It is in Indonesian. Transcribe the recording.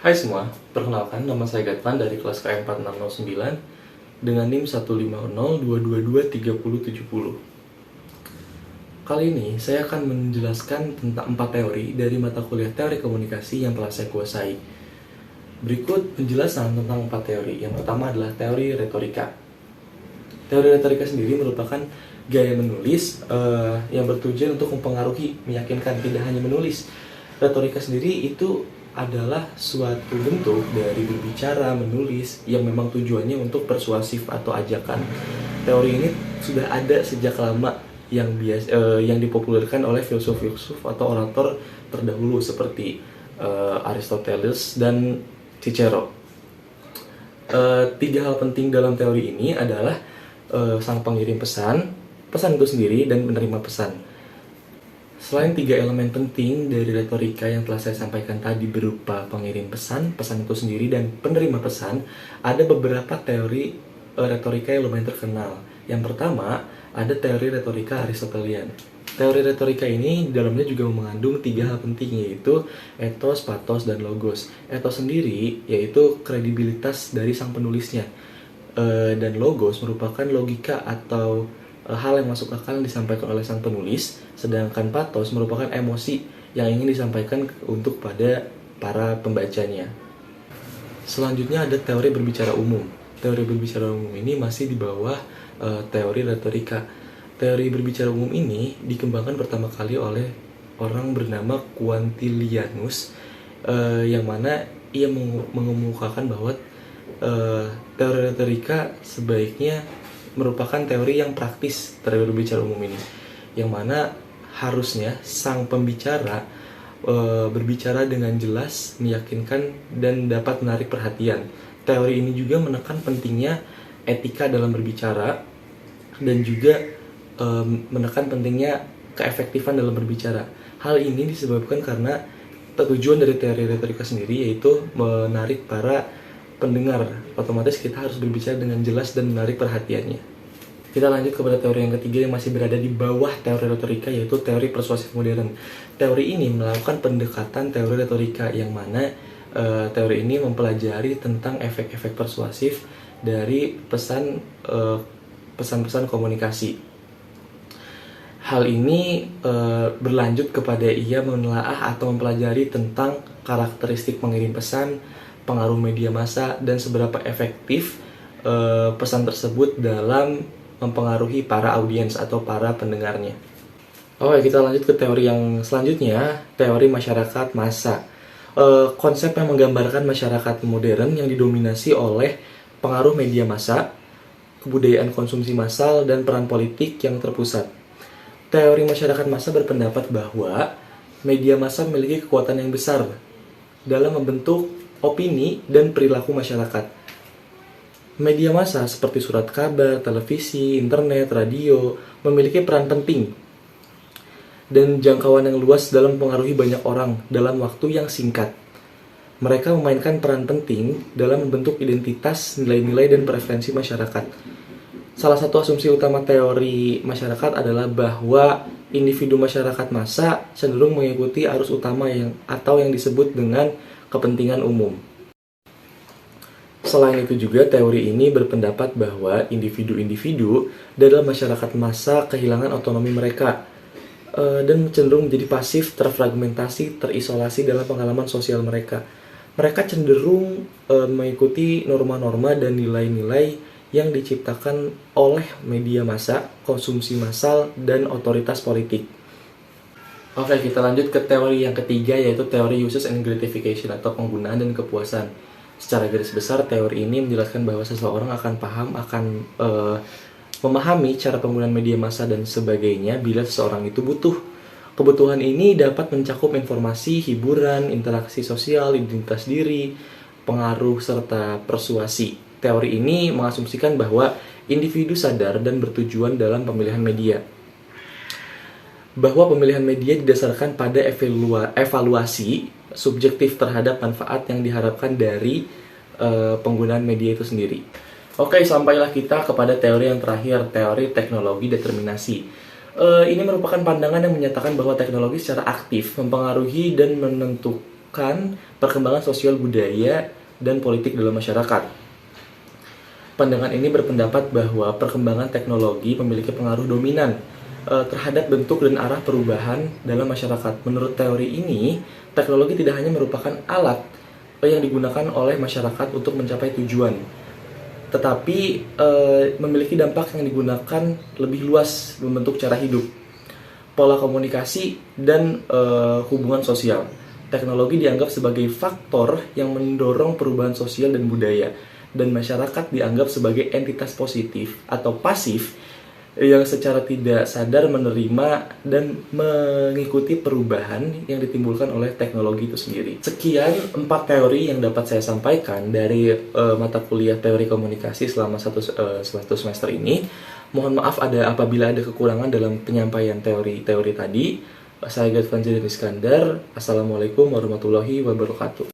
Hai semua, perkenalkan nama saya Gatvan dari kelas KM 4609 dengan NIM 15022230070. Kali ini saya akan menjelaskan tentang 4 teori dari mata kuliah teori komunikasi yang telah saya kuasai. Berikut penjelasan tentang 4 teori. Yang pertama adalah teori retorika. Teori retorika sendiri merupakan gaya menulis yang bertujuan untuk mempengaruhi, meyakinkan, tidak hanya menulis. Retorika sendiri itu adalah suatu bentuk dari berbicara, menulis yang memang tujuannya untuk persuasif atau ajakan. Teori ini sudah ada sejak lama yang dipopulerkan oleh filsuf-filsuf atau orator terdahulu seperti Aristoteles dan Cicero. 3 hal penting dalam teori ini adalah sang pengirim pesan, pesan itu sendiri, dan penerima pesan. Selain 3 elemen penting dari retorika yang telah saya sampaikan tadi berupa pengirim pesan, pesan itu sendiri, dan penerima pesan, ada beberapa teori retorika yang lumayan terkenal. Yang pertama, ada teori retorika Aristotelian. Teori retorika ini dalamnya juga mengandung 3 hal penting, yaitu ethos, pathos, dan logos. Ethos sendiri yaitu kredibilitas dari sang penulisnya, dan logos merupakan logika atau hal yang masuk akal yang disampaikan oleh sang penulis, sedangkan pathos merupakan emosi yang ingin disampaikan untuk pada para pembacanya. Selanjutnya ada teori berbicara umum. Teori berbicara umum ini masih di bawah teori retorika. Teori berbicara umum ini dikembangkan pertama kali oleh orang bernama Quintilianus, yang mana ia mengemukakan bahwa teori retorika sebaiknya merupakan teori yang praktis, teori berbicara umum ini, yang mana harusnya sang pembicara berbicara dengan jelas, meyakinkan, dan dapat menarik perhatian. Teori ini juga menekan pentingnya etika dalam berbicara dan juga menekan pentingnya keefektifan dalam berbicara. Hal ini disebabkan karena tujuan dari teori retorika sendiri yaitu menarik para pendengar. Otomatis kita harus berbicara dengan jelas dan menarik perhatiannya. Kita lanjut kepada teori yang ketiga yang masih berada di bawah teori retorika, yaitu teori persuasif modern. Teori ini melakukan pendekatan teori retorika, yang mana teori ini mempelajari tentang efek-efek persuasif dari pesan-pesan komunikasi. Hal ini berlanjut kepada ia menelaah atau mempelajari tentang karakteristik pengirim pesan, pengaruh media massa, dan seberapa efektif pesan tersebut dalam mempengaruhi para audiens atau para pendengarnya. Oke, kita lanjut ke teori yang selanjutnya, teori masyarakat massa. Konsep yang menggambarkan masyarakat modern yang didominasi oleh pengaruh media massa, kebudayaan konsumsi massal, dan peran politik yang terpusat. Teori masyarakat massa berpendapat bahwa media massa memiliki kekuatan yang besar dalam membentuk opini dan perilaku masyarakat. Media massa seperti surat kabar, televisi, internet, radio memiliki peran penting dan jangkauan yang luas dalam mempengaruhi banyak orang dalam waktu yang singkat. Mereka memainkan peran penting dalam membentuk identitas, nilai-nilai, dan preferensi masyarakat. Salah satu asumsi utama teori masyarakat adalah bahwa individu masyarakat massa cenderung mengikuti arus utama yang disebut dengan kepentingan umum. Selain itu juga teori ini berpendapat bahwa individu-individu dalam masyarakat massa kehilangan otonomi mereka dan cenderung menjadi pasif, terfragmentasi, terisolasi dalam pengalaman sosial mereka. Mereka cenderung mengikuti norma-norma dan nilai-nilai yang diciptakan oleh media massa, konsumsi massal, dan otoritas politik. Oke, kita lanjut ke teori yang ketiga, yaitu teori uses and gratification atau penggunaan dan kepuasan. Secara garis besar, teori ini menjelaskan bahwa seseorang akan memahami cara penggunaan media massa dan sebagainya bila seseorang itu butuh. Kebutuhan ini dapat mencakup informasi, hiburan, interaksi sosial, identitas diri, pengaruh, serta persuasi. Teori ini mengasumsikan bahwa individu sadar dan bertujuan dalam pemilihan media. Bahwa pemilihan media didasarkan pada evaluasi subjektif terhadap manfaat yang diharapkan dari penggunaan media itu sendiri. Oke, sampailah kita kepada teori yang terakhir, teori teknologi determinasi. Ini merupakan pandangan yang menyatakan bahwa teknologi secara aktif mempengaruhi dan menentukan perkembangan sosial budaya dan politik dalam masyarakat. Pandangan ini berpendapat bahwa perkembangan teknologi memiliki pengaruh dominan terhadap bentuk dan arah perubahan dalam masyarakat. Menurut teori ini, teknologi tidak hanya merupakan alat yang digunakan oleh masyarakat untuk mencapai tujuan, tetapi memiliki dampak yang digunakan lebih luas membentuk cara hidup, pola komunikasi, dan hubungan sosial. Teknologi dianggap sebagai faktor yang mendorong perubahan sosial dan budaya, dan masyarakat dianggap sebagai entitas positif atau pasif yang secara tidak sadar menerima dan mengikuti perubahan yang ditimbulkan oleh teknologi itu sendiri. Sekian 4 teori yang dapat saya sampaikan dari mata kuliah teori komunikasi selama satu semester ini. Mohon maaf apabila ada kekurangan dalam penyampaian teori-teori tadi. Saya Gadvan Iskandar. Assalamualaikum warahmatullahi wabarakatuh.